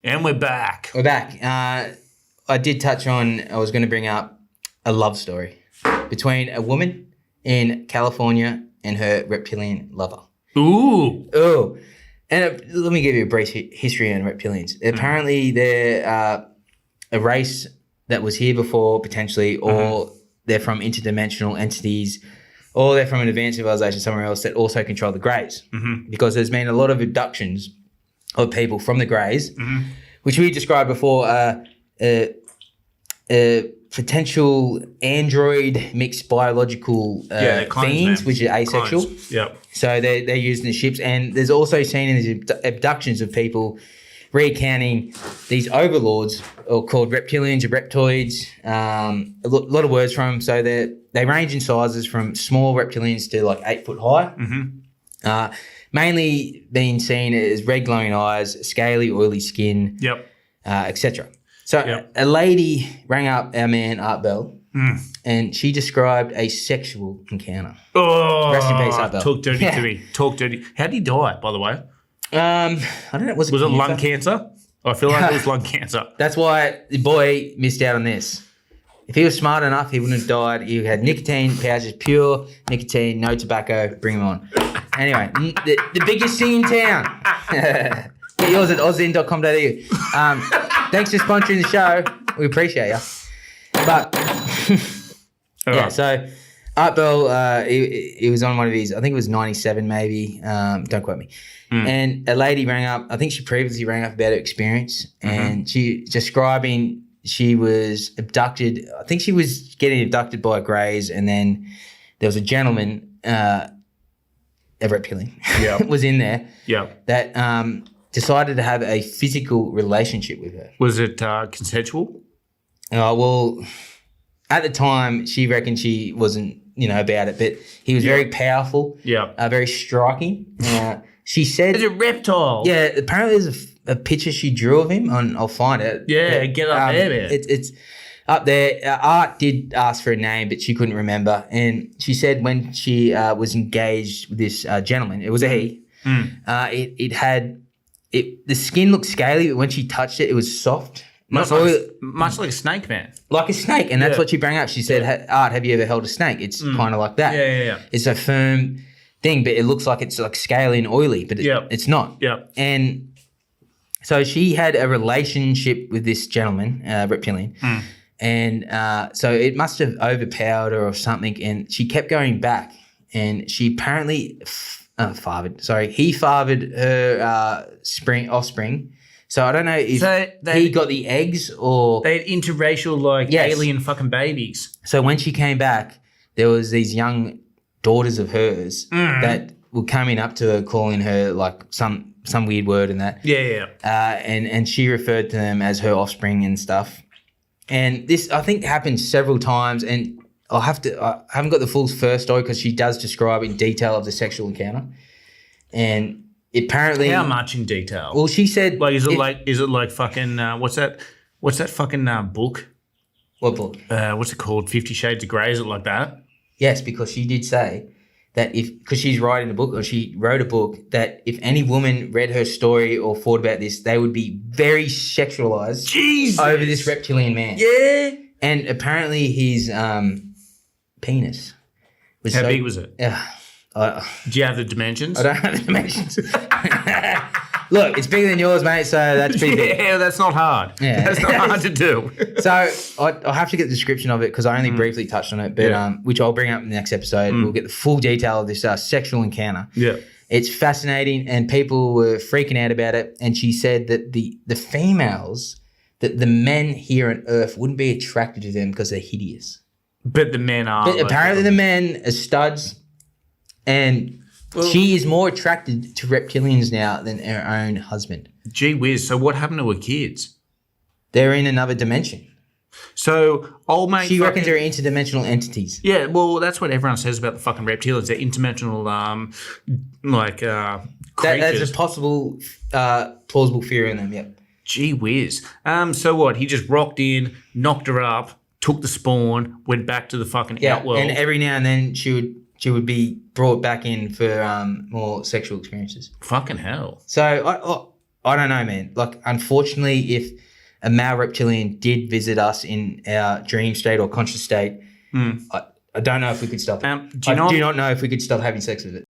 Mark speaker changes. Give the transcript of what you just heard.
Speaker 1: And we're back.
Speaker 2: We're back. I did touch on, I was going to bring up a love story between a woman in California and her reptilian lover.
Speaker 1: Ooh.
Speaker 2: Oh. And let me give you a brief history on reptilians. Apparently they're a race that was here before potentially, or they're from interdimensional entities, or they're from an advanced civilization somewhere else that also control the greys. Because there's been a lot of abductions of people from the greys, which we described before, potential android mixed biological beings, which are asexual.
Speaker 1: Clones. Yep.
Speaker 2: So they're used in the ships. And there's also seen in these abductions of people recounting these overlords, or called reptilians or reptoids, a lot of words from them. So they range in sizes from small reptilians to like 8 foot high. Mainly being seen as red glowing eyes, scaly, oily skin, etc. So a lady rang up our man Art Bell, and she described a sexual encounter.
Speaker 1: Oh,
Speaker 2: rest in peace, Art Bell.
Speaker 1: Talk dirty to me. Talk dirty. How did he die, by the way?
Speaker 2: I don't know. Was it
Speaker 1: lung cancer? I feel like it was lung cancer.
Speaker 2: That's why the boy missed out on this. If he was smart enough, he wouldn't have died. He had nicotine pouches, pure nicotine, no tobacco. Bring him on. Anyway, the biggest thing in town. Get yours at auszine.com.au. Thanks for sponsoring the show. We appreciate you. But, so Art Bell, he was on one of his, I think it was 97 maybe. Don't quote me. And a lady rang up. I think she previously rang up about her experience. And she describing she was abducted. I think she was getting abducted by greys. And then there was a gentleman, a reptilian, was in there that decided to have a physical relationship with her.
Speaker 1: Was it consensual?
Speaker 2: Well, at the time, she reckoned she wasn't, about it, but he was very powerful, very striking. She said...
Speaker 1: It's a reptile.
Speaker 2: Yeah, apparently there's a picture she drew of him. I'll find it.
Speaker 1: Yeah, get up there, man.
Speaker 2: It's up there. Art did ask for a name, but she couldn't remember. And she said when she was engaged with this gentleman, it was a he, the skin looked scaly, but when she touched it, it was soft.
Speaker 1: Much like a snake, man.
Speaker 2: Like a snake, and that's what she brought up. She said, Art, have you ever held a snake? It's kind of like that.
Speaker 1: Yeah.
Speaker 2: It's a firm thing, but it looks like it's like scaly and oily, but it's not.
Speaker 1: Yeah.
Speaker 2: And so she had a relationship with this gentleman, reptilian, and so it must have overpowered her or something, and she kept going back, and she apparently he fathered her offspring. So I don't know if he got the eggs or...
Speaker 1: They had interracial, alien fucking babies.
Speaker 2: So when she came back, there was these young daughters of hers that were coming up to her, calling her like some weird word and that.
Speaker 1: Yeah.
Speaker 2: And she referred to them as her offspring and stuff. And this, I think, happened several times. And I haven't got the full first story because she does describe in detail of the sexual encounter. And... apparently,
Speaker 1: how much in detail?
Speaker 2: Well, she said,
Speaker 1: is it like fucking what's that fucking book?
Speaker 2: What book?
Speaker 1: What's it called? 50 Shades of Grey. Is it like that?
Speaker 2: Yes, because she did say that because she's writing a book, or she wrote a book, that if any woman read her story or thought about this, they would be very sexualized over this reptilian man.
Speaker 1: Yeah.
Speaker 2: And apparently his penis was
Speaker 1: how big was it? Do you have the dimensions?
Speaker 2: I don't have the dimensions. Look, it's bigger than yours, mate, so that's pretty big.
Speaker 1: Yeah, that's not hard. Yeah. That's not hard to do.
Speaker 2: So I'll have to get the description of it because I only briefly touched on it, but which I'll bring up in the next episode. We'll get the full detail of this sexual encounter.
Speaker 1: Yeah.
Speaker 2: It's fascinating, and people were freaking out about it. And she said that the females, that the men here on Earth wouldn't be attracted to them because they're hideous.
Speaker 1: But the men are.
Speaker 2: But apparently the men are studs. And she is more attracted to reptilians now than her own husband.
Speaker 1: Gee whiz. So what happened to her kids?
Speaker 2: They're in another dimension.
Speaker 1: So old mate...
Speaker 2: She reckons they're interdimensional entities.
Speaker 1: Yeah, well, that's what everyone says about the fucking reptilians. They're interdimensional, creatures.
Speaker 2: That's a possible, plausible fear in them, yep.
Speaker 1: Gee whiz. So what? He just rocked in, knocked her up, took the spawn, went back to the fucking outworld.
Speaker 2: And every now and then she would be brought back in for more sexual experiences.
Speaker 1: Fucking hell.
Speaker 2: So I don't know, man. Like, unfortunately, if a male reptilian did visit us in our dream state or conscious state, I don't know if we could stop it.
Speaker 1: Do you
Speaker 2: I do not know if we could stop having sex with it.